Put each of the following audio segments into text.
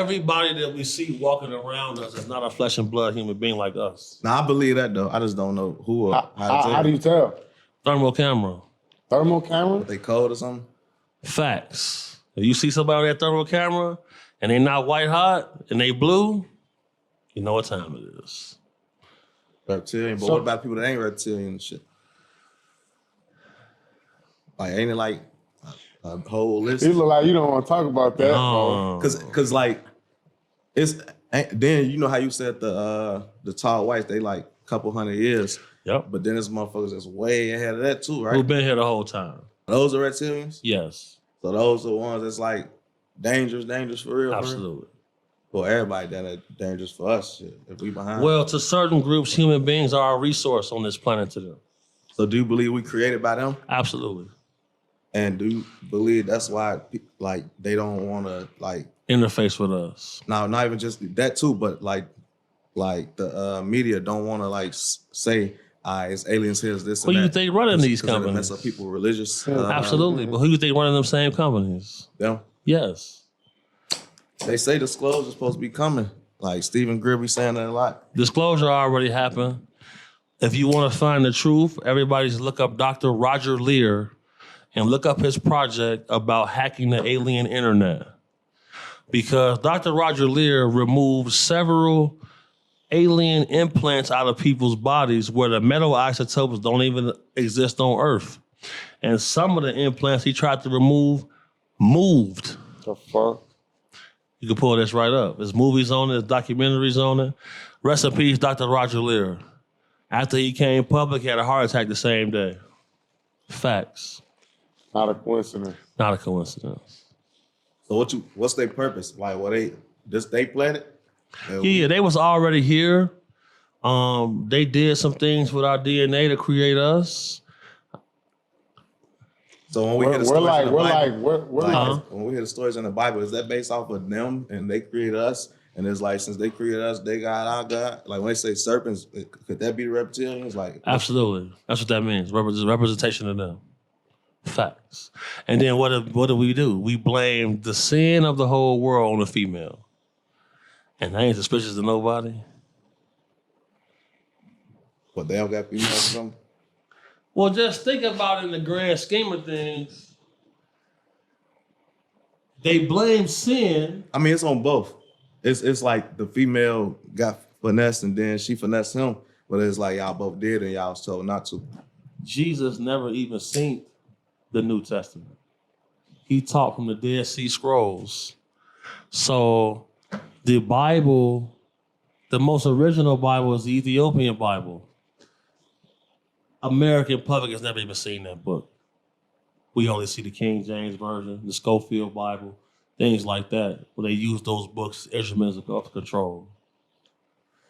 everybody that we see walking around us is not a flesh and blood human being like us. Now, I believe that, though. I just don't know who or How do you tell? Thermal camera. Thermal camera? Are they cold or something? Facts. If you see somebody on that thermal camera and they not white hot and they blue, you know what time it is. Reptilian. But what about people that ain't reptilian and shit? Like, ain't it like a whole list? You look like you don't want to talk about that. No. Cause like, it's, then you know how you said the tall whites, they like a couple hundred years. Yep. But then there's motherfuckers that's way ahead of that too, right? Who've been here the whole time. Those are reptilians? Yes. So those are the ones that's like dangerous for real? Absolutely. Well, everybody that are dangerous for us, shit, if we behind. Well, to certain groups, human beings are a resource on this planet to them. So do you believe we created by them? Absolutely. And do you believe that's why, like, they don't want to, like... interface with us? No, not even just that too, but like the media don't want to, like, say, it's aliens here, this and that. Who you think running these companies? Mess up people religious. Absolutely. But who you think running them same companies? Them. Yes. They say disclosure's supposed to be coming. Like Stephen Gribby saying that a lot. Disclosure already happened. If you want to find the truth, everybody just look up Dr. Roger Lear and look up his project about hacking the alien internet. Because Dr. Roger Lear removed several alien implants out of people's bodies where the metal isotopes don't even exist on Earth. And some of the implants he tried to remove moved. The fuck? You can pull this right up. There's movies on it, there's documentaries on it. Rest in peace, Dr. Roger Lear. After he came public, he had a heart attack the same day. Facts. Not a coincidence. Not a coincidence. So what's their purpose? Like, they planet? Yeah, they was already here. They did some things with our DNA to create us. So when we hear the stories in the Bible, when we hear the stories in the Bible, is that based off of them and they created us? And it's like, since they created us, they got our God. Like when they say serpents, could that be the reptilians? Like, absolutely, that's what that means. Representation of them. Facts. And then what do we do? We blame the sin of the whole world on the female. And I ain't suspicious of nobody. But they don't got females or something? Well, just think about it in the grand scheme of things. They blame sin. I mean, it's on both. It's like the female got finessed and then she finessed him. But it's like y'all both did and y'all was told not to. Jesus never even seen the New Testament. He taught from the Dead Sea Scrolls. So the Bible, the most original Bible is the Ethiopian Bible. American public has never even seen that book. We only see the King James Version, the Schofield Bible, things like that, where they use those books as instruments of control.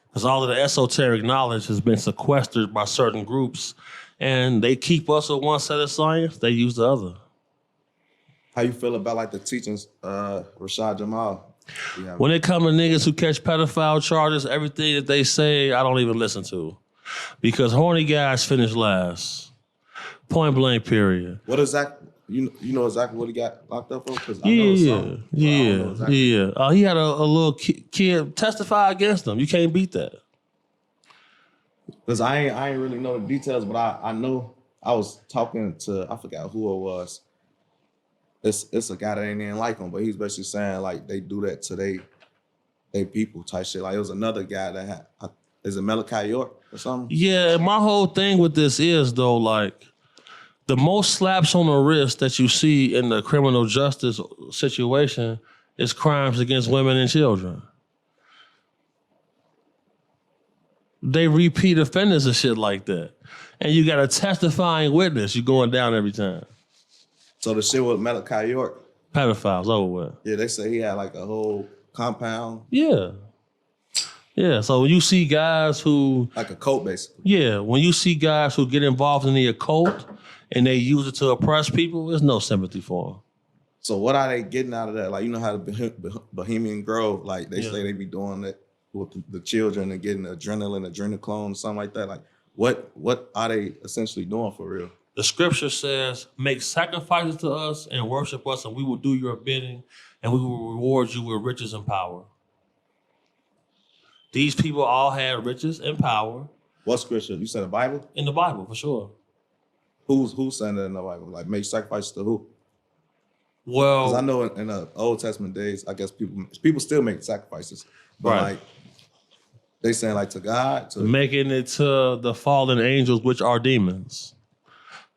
Because all of the esoteric knowledge has been sequestered by certain groups, and they keep us with one set of science, they use the other. How you feel about like the teachings, Rashad Jamal? Yeah. When it comes to niggas who catch pedophile charges, everything that they say, I don't even listen to. Because horny guys finish last. Point blank, period. What is that? You know exactly what he got locked up for? Yeah. He had a little kid testify against him. You can't beat that. Because I ain't really know the details, but I know I was talking to, I forgot who it was. It's a guy that ain't even like him, but he's basically saying like they do that to they people type shit. Like it was another guy that had, is it Malachi York or something? Yeah, my whole thing with this is though, like the most slaps on the wrist that you see in the criminal justice situation is crimes against women and children. They repeat offenders and shit like that. And you got a testifying witness, you're going down every time. So the shit with Malachi York? Pedophiles, over with. Yeah, they say he had like a whole compound. Yeah. Yeah, so when you see guys who... like a cult, basically. Yeah, when you see guys who get involved in the occult and they use it to oppress people, there's no sympathy for them. So what are they getting out of that? Like, you know how the Bohemian Grove, like they say they be doing that with the children and getting adrenochrome, something like that. Like, what are they essentially doing for real? The scripture says, make sacrifices to us and worship us and we will do your bidding and we will reward you with riches and power. These people all had riches and power What scripture? You said the Bible? in the Bible, for sure. Who's saying that in the Bible? Like make sacrifices to who? Because I Well, know in the Old Testament days, I guess people still make sacrifices, but Right. like they saying like to God, to making it to the fallen angels, which are demons.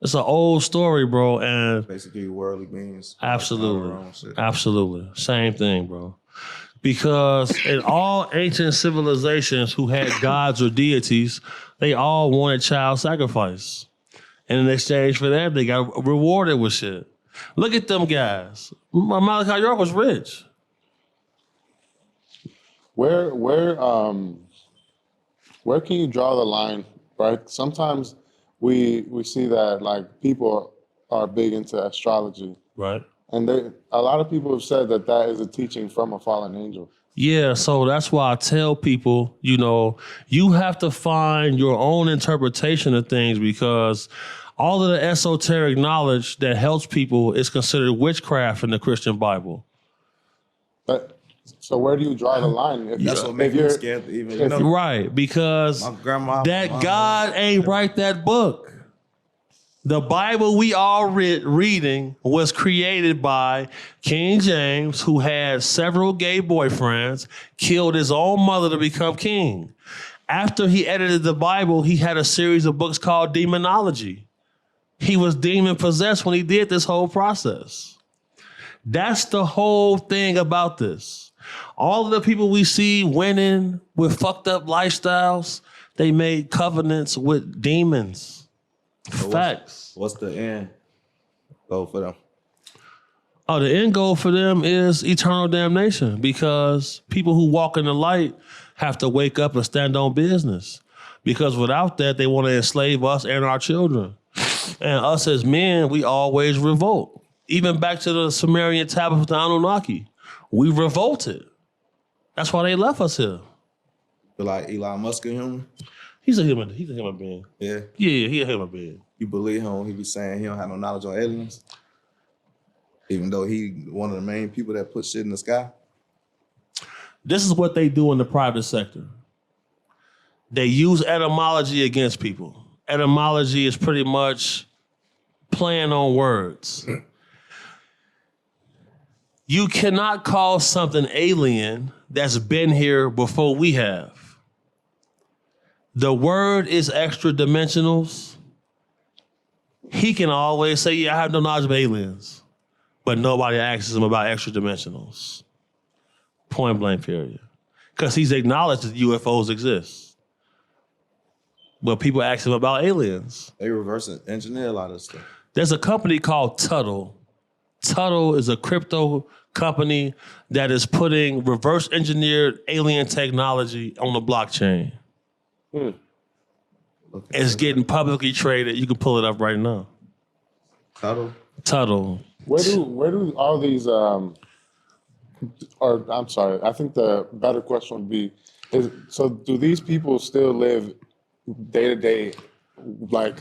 It's an old story, bro, and basically worldly beings. absolutely, All their own shit. absolutely, same thing, bro. Because in all ancient civilizations who had gods or deities, they all wanted child sacrifice. And in exchange for that, they got rewarded with shit. Look at them guys. Malachi York was rich. Where can you draw the line, right? Sometimes we see that like people are big into astrology, Right. and a lot of people have said that that is a teaching from a fallen angel. Yeah, so that's why I tell people, you have to find your own interpretation of things, because all of the esoteric knowledge that helps people is considered witchcraft in the Christian Bible. So where do you draw the line? If That's what if makes me you're- scared to even, if you- Right, because my grandma. that my God ain't write that book. The Bible we all reading was created by King James, who had several gay boyfriends, killed his own mother to become king. After he edited the Bible, he had a series of books called Demonology. He was demon possessed when he did this whole process. That's the whole thing about this. All of the people we see winning with fucked up lifestyles, they made covenants with demons. Facts. What's the end goal for them? Oh, the end goal for them is eternal damnation, because people who walk in the light have to wake up and stand on business. Because without that, they want to enslave us and our children. And us as men, we always revolt. Even back to the Sumerian tablets with the Anunnaki, we revolted. That's why they left us here. Feel like Elon Musk a human? He's a human being. Yeah. Yeah, he a human being. You believe him when he be saying he don't have no knowledge on aliens? Even though he one of the main people that put shit in the sky? This is what they do in the private sector. They use etymology against people. Etymology is pretty much playing on words. You cannot call something alien that's been here before we have. The word is extra dimensionals. He can always say, yeah, I have no knowledge of aliens. But nobody asks him about extra dimensionals. Point blank, period. Because he's acknowledged that UFOs exist. But people ask him about aliens. They reverse engineer a lot of stuff. There's a company called Tuttle. Tuttle is a crypto company that is putting reverse engineered alien technology on the blockchain. It's getting publicly traded. You can pull it up right now. Tuttle. Where do all these or I'm sorry, I think the better question would be do these people still live day to day, like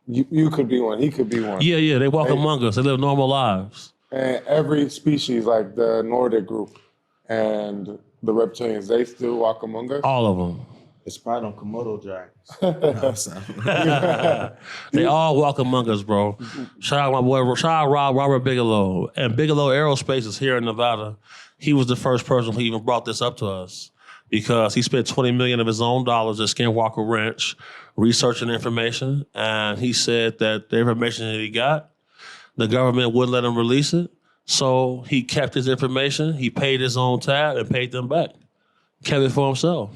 you could be one, he could be one. Yeah, they walk among us. They live normal lives. And every species, like the Nordic group and the reptilians, they still walk among us? All of them. It's probably on Komodo dragons. They all walk among us, bro. Shout out my boy, shout out Robert Bigelow. And Bigelow Aerospace is here in Nevada. He was the first person who even brought this up to us, because he spent $20 million of his own dollars at Skinwalker Ranch researching information. And he said that the information that he got, the government wouldn't let him release it. So he kept his information. He paid his own tab and paid them back. Kept it for himself.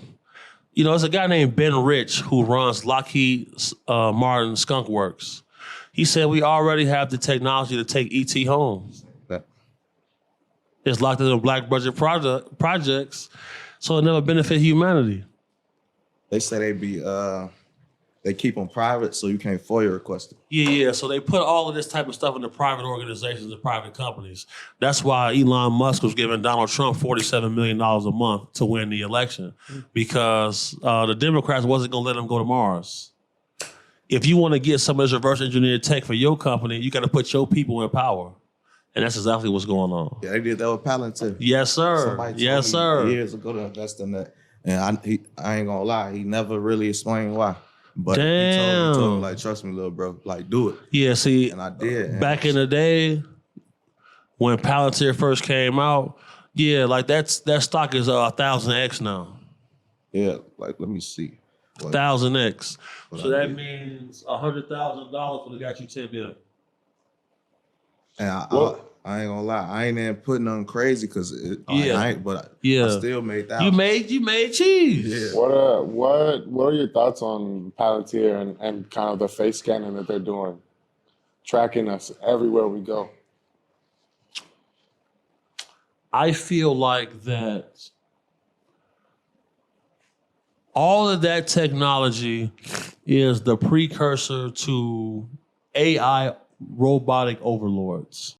There's a guy named Ben Rich who runs Lockheed Martin Skunk Works. He said we already have the technology to take ET home. It's locked in the black budget projects, so it never benefit humanity. They say they keep them private so you can't FOIA request it. Yeah. So they put all of this type of stuff into private organizations and private companies. That's why Elon Musk was giving Donald Trump $47 million a month to win the election, because the Democrats wasn't going to let him go to Mars. If you want to get some of this reverse engineered tech for your company, you got to put your people in power. And that's exactly what's going on. Yeah, they did that with Palantir. Yes, sir. Somebody told Yes, me sir. years ago to invest in that. And I ain't gonna lie, he never really explained why. But he told me, Damn. like, trust me, little bro, like, do it. Yeah, see, And I did. back in the day, when Palantir first came out, yeah, like that stock is 1,000x now. Yeah, like, let me see. What- 1,000x. what So I that did. means $100,000 would have got you 10 million. And I ain't gonna lie, I ain't even putting nothing crazy because Yeah. I ain't, but Yeah. I still made thousands. You made cheese. Yeah. What are your thoughts on Palantir and kind of the face scanning that they're doing, tracking us everywhere we go? I feel like that all of that technology is the precursor to AI robotic overlords.